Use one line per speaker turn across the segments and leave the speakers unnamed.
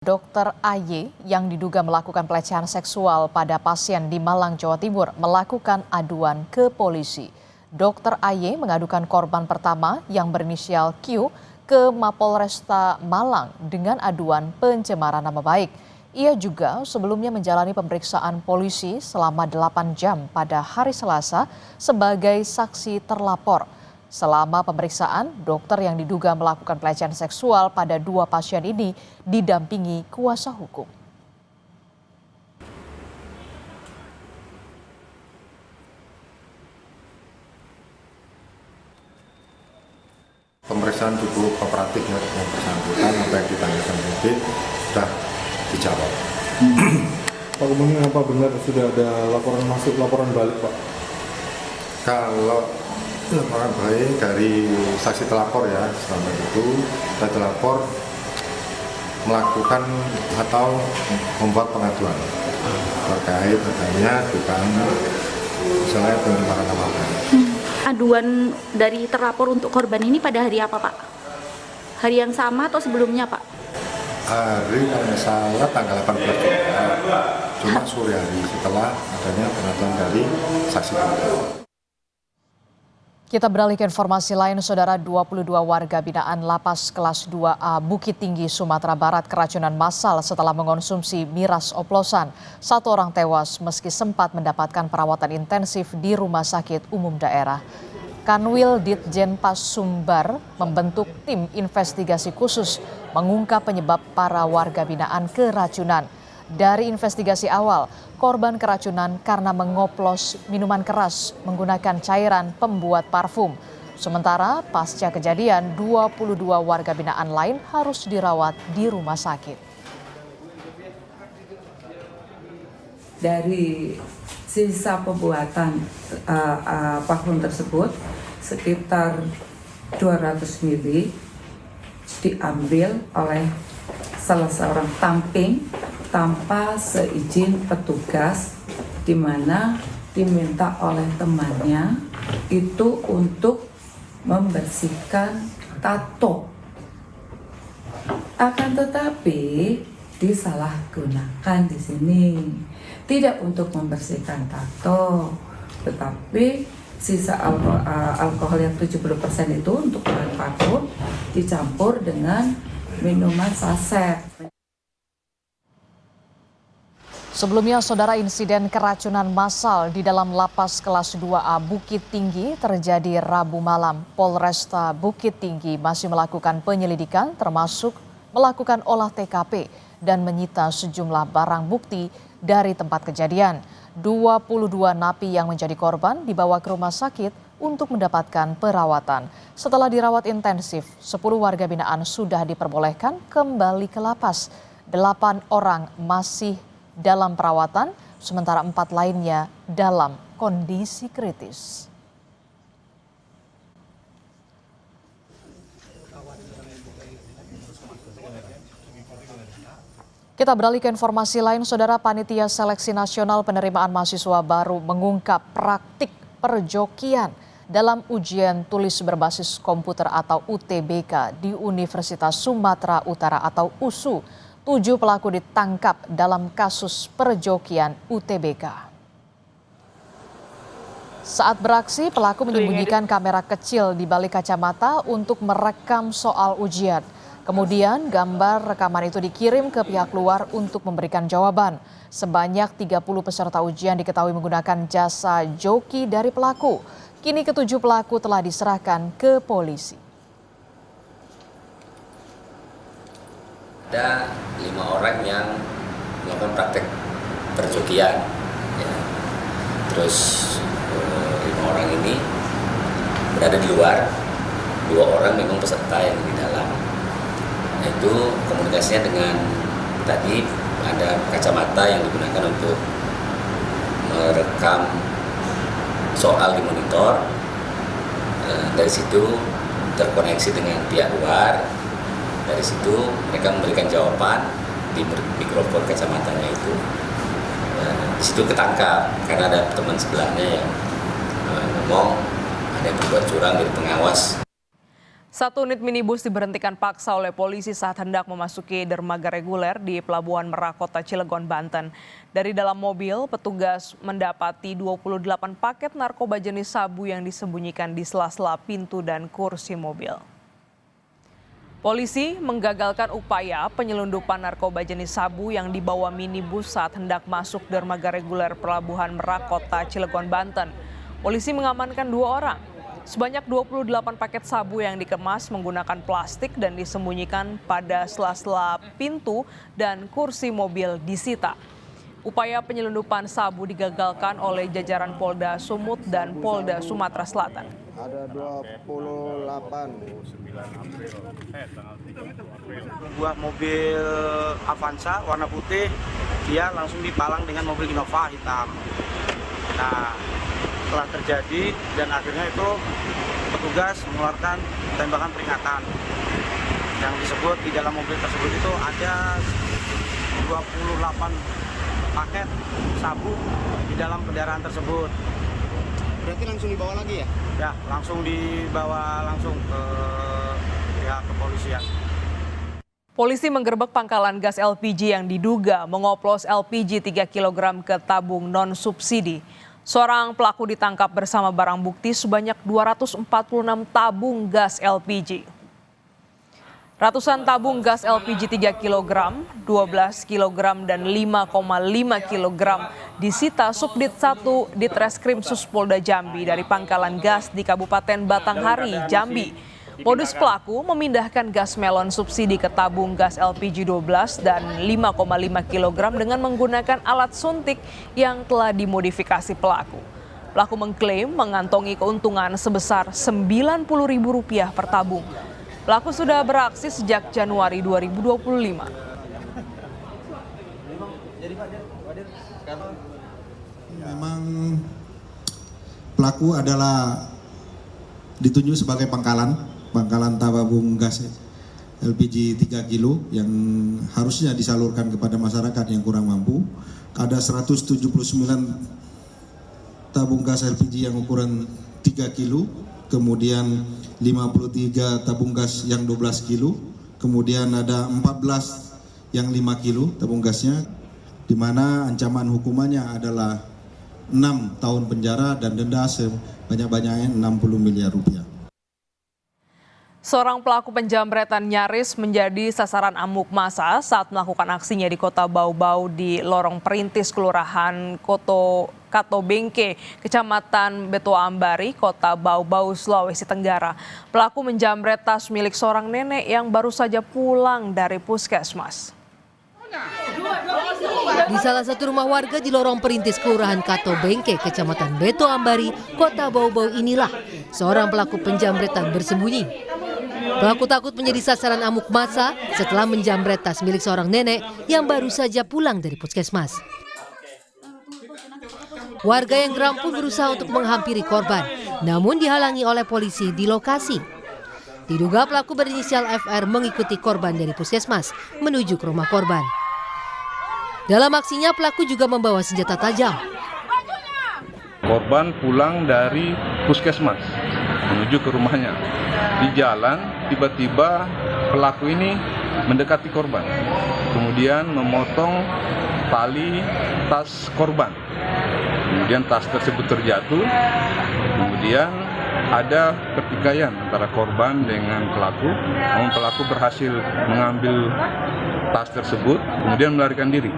Dokter AY yang diduga melakukan pelecehan seksual pada pasien di Malang, Jawa Timur melakukan aduan ke polisi. Dokter AY mengadukan korban pertama yang berinisial Q ke Mapolresta Malang dengan aduan pencemaran nama baik. Ia juga sebelumnya menjalani pemeriksaan polisi selama 8 jam pada hari Selasa sebagai saksi terlapor. Selama pemeriksaan, dokter yang diduga melakukan pelecehan seksual pada 2 pasien ini didampingi kuasa hukum.
Pemeriksaan cukup kooperatif ya, yang bersangkutan apa yang ditanyakan penyidik sudah dijawab.
Pak, kemudian apa benar sudah ada laporan masuk, laporan balik, Pak?
Kalau laporan baik dari saksi telapor ya, selama itu saksi telapor melakukan atau membuat pengaduan terkait adanya dugaan misalnya pencemaran nama baik.
Aduan dari terlapor untuk korban ini pada hari apa, Pak? Hari yang sama atau sebelumnya, Pak?
Hari kalau salah tanggal 18 juga, cuma sore hari setelah adanya pengaduan dari saksi telapor.
Kita beralih ke informasi lain, Saudara. 22 warga binaan Lapas Kelas 2A Bukit Tinggi, Sumatera Barat keracunan massal setelah mengonsumsi miras oplosan. 1 orang tewas meski sempat mendapatkan perawatan intensif di rumah sakit umum daerah. Kanwil Ditjenpas Sumbar membentuk tim investigasi khusus mengungkap penyebab para warga binaan keracunan. Dari investigasi awal, korban keracunan karena mengoplos minuman keras menggunakan cairan pembuat parfum. Sementara pasca kejadian, 22 warga binaan lain harus dirawat di rumah sakit.
Dari sisa pembuatan parfum tersebut, sekitar 200 ml diambil oleh salah seorang tamping tanpa seizin petugas, di mana diminta oleh temannya itu untuk membersihkan tato. Akan tetapi disalahgunakan di sini, tidak untuk membersihkan tato, tetapi sisa alkohol yang 70% itu untuk bahan parfum dicampur dengan minuman saset.
Sebelumnya, Saudara, insiden keracunan massal di dalam Lapas Kelas 2A Bukit Tinggi terjadi Rabu malam. Polresta Bukit Tinggi masih melakukan penyelidikan termasuk melakukan olah TKP dan menyita sejumlah barang bukti dari tempat kejadian. 22 napi yang menjadi korban dibawa ke rumah sakit untuk mendapatkan perawatan. Setelah dirawat intensif, 10 warga binaan sudah diperbolehkan kembali ke lapas. 8 orang masih dalam perawatan, sementara 4 lainnya dalam kondisi kritis. Kita beralih ke informasi lain, Saudara. Panitia Seleksi Nasional Penerimaan Mahasiswa Baru mengungkap praktik perjokian dalam ujian tulis berbasis komputer atau UTBK di Universitas Sumatera Utara atau USU. 7 pelaku ditangkap dalam kasus perjokian UTBK. Saat beraksi, pelaku menyembunyikan kamera kecil di balik kacamata untuk merekam soal ujian. Kemudian gambar rekaman itu dikirim ke pihak luar untuk memberikan jawaban. Sebanyak 30 peserta ujian diketahui menggunakan jasa joki dari pelaku. Kini ke-7 pelaku telah diserahkan ke polisi.
Ada 5 orang yang melakukan praktek perjokian ya. Terus 5 orang ini berada di luar, 2 orang memang peserta yang di dalam. Nah, itu komunikasinya dengan tadi ada kacamata yang digunakan untuk merekam soal di monitor. Dari situ terkoneksi dengan pihak luar. Dari situ mereka memberikan jawaban di mikrofon kacamatanya itu. Di situ ketangkap karena ada teman sebelahnya yang ngomong ada yang berbuat curang dari pengawas.
Satu unit minibus diberhentikan paksa oleh polisi saat hendak memasuki dermaga reguler di Pelabuhan Merak, Kota Cilegon, Banten. Dari dalam mobil, petugas mendapati 28 paket narkoba jenis sabu yang disembunyikan di sela-sela pintu dan kursi mobil. Polisi menggagalkan upaya penyelundupan narkoba jenis sabu yang dibawa minibus saat hendak masuk dermaga reguler Pelabuhan Merak, Kota Cilegon, Banten. Polisi mengamankan 2 orang. Sebanyak 28 paket sabu yang dikemas menggunakan plastik dan disembunyikan pada sela-sela pintu dan kursi mobil disita. Upaya penyelundupan sabu digagalkan oleh jajaran Polda Sumut dan Polda Sumatera Selatan.
Ada 28.
Buah mobil Avanza warna putih, dia langsung dipalang dengan mobil Innova hitam. Nah, setelah terjadi dan akhirnya itu petugas mengeluarkan tembakan peringatan. Yang disebut di dalam mobil tersebut itu ada 28 paket sabu di dalam kendaraan tersebut.
Berarti langsung dibawa lagi ya?
Ya, langsung dibawa langsung ke pihak kepolisian.
Polisi menggerebek pangkalan gas LPG yang diduga mengoplos LPG 3 kg ke tabung non-subsidi. Seorang pelaku ditangkap bersama barang bukti sebanyak 246 tabung gas LPG. Ratusan tabung gas LPG 3 kg, 12 kg, dan 5,5 kg disita Subdit 1 Ditreskrim Suspolda Jambi dari pangkalan gas di Kabupaten Batanghari, Jambi. Modus pelaku memindahkan gas melon subsidi ke tabung gas LPG 12 dan 5,5 kg dengan menggunakan alat suntik yang telah dimodifikasi pelaku. Pelaku mengklaim mengantongi keuntungan sebesar Rp90.000 per tabung. Pelaku sudah beraksi sejak Januari 2025.
Memang pelaku adalah ditunjuk sebagai pangkalan tabung gas LPG 3 kilo yang harusnya disalurkan kepada masyarakat yang kurang mampu. Ada 179 tabung gas LPG yang ukuran 3 kilo, kemudian 53 tabung gas yang 12 kilo, kemudian ada 14 yang 5 kilo tabung gasnya, di mana ancaman hukumannya adalah 6 tahun penjara dan denda sebanyak-banyaknya Rp60 miliar.
Seorang pelaku penjamretan nyaris menjadi sasaran amuk massa saat melakukan aksinya di Kota Bau-Bau di Lorong Perintis, Kelurahan Kato Bengke, Kecamatan Beto Ambari, Kota Bau-Bau, Sulawesi Tenggara. Pelaku menjamret tas milik seorang nenek yang baru saja pulang dari puskesmas.
Di salah satu rumah warga di Lorong Perintis, Kelurahan Kato Bengke, Kecamatan Beto Ambari, Kota Bau-Bau inilah seorang pelaku penjamretan bersembunyi. Pelaku takut menjadi sasaran amuk massa setelah menjamret tas milik seorang nenek yang baru saja pulang dari puskesmas. Warga yang geram pun berusaha untuk menghampiri korban, namun dihalangi oleh polisi di lokasi. Diduga pelaku berinisial FR mengikuti korban dari puskesmas menuju ke rumah korban. Dalam aksinya pelaku juga membawa senjata tajam.
Korban pulang dari puskesmas menuju ke rumahnya. Di jalan tiba-tiba pelaku ini mendekati korban, kemudian memotong tali tas korban. Kemudian tas tersebut terjatuh, kemudian ada pertikaian antara korban dengan pelaku. Namun pelaku berhasil mengambil tas tersebut, kemudian melarikan diri.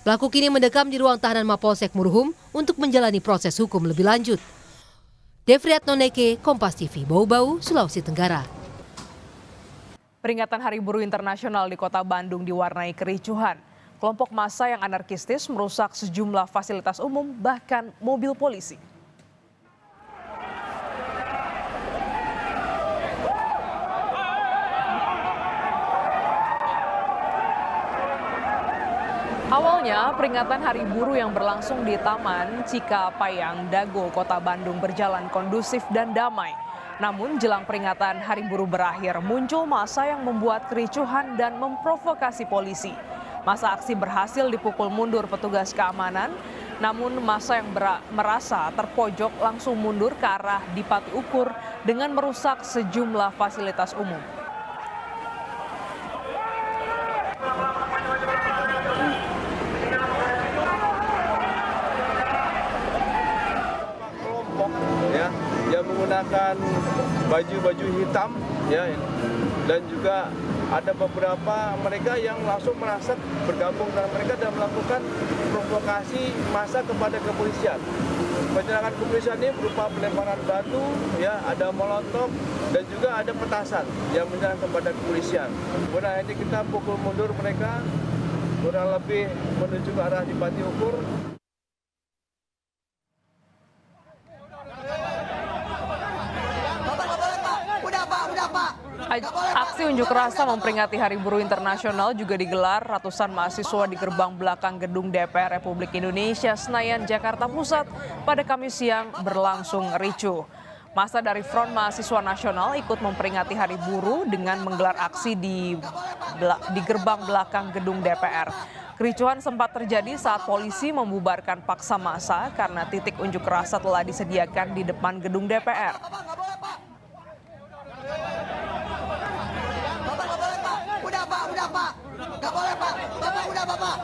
Pelaku kini mendekam di ruang tahanan Mapolsek Muruhum untuk menjalani proses hukum lebih lanjut. Devriat Noneke, Kompas TV, Bau-Bau, Sulawesi Tenggara.
Peringatan Hari Buruh Internasional di Kota Bandung diwarnai kericuhan. Kelompok massa yang anarkistis merusak sejumlah fasilitas umum, bahkan mobil polisi. Awalnya, peringatan Hari Buruh yang berlangsung di Taman Cikapayang, Dago, Kota Bandung berjalan kondusif dan damai. Namun jelang peringatan Hari Buruh berakhir, muncul massa yang membuat kericuhan dan memprovokasi polisi. Masa aksi berhasil dipukul mundur petugas keamanan Namun massa yang merasa terpojok langsung mundur ke arah Dipati Ukur dengan merusak sejumlah fasilitas umum.
Kelompok ya yang menggunakan baju-baju hitam ya, dan juga ada beberapa mereka yang langsung merasa bergabung dengan mereka dan melakukan provokasi massa kepada kepolisian. Penyerangan kepolisian ini berupa pelemparan batu, ya, ada molotov dan juga ada petasan yang menyerang kepada kepolisian. Kemudian akhirnya kita pukul mundur mereka kurang lebih menuju ke arah Dipati Ukur.
Aksi unjuk rasa memperingati Hari Buruh Internasional juga digelar ratusan mahasiswa di gerbang belakang gedung DPR Republik Indonesia Senayan, Jakarta Pusat pada Kamis siang berlangsung ricuh. Massa dari Front Mahasiswa Nasional ikut memperingati Hari Buruh dengan menggelar aksi di gerbang belakang gedung DPR. Kericuhan sempat terjadi saat polisi membubarkan paksa massa karena titik unjuk rasa telah disediakan di depan gedung DPR.
Gak boleh Pak, Bapak udah Bapak.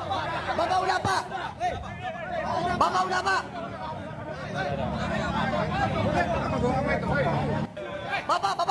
Bapak udah Pak. Bapak udah Pak. Bapak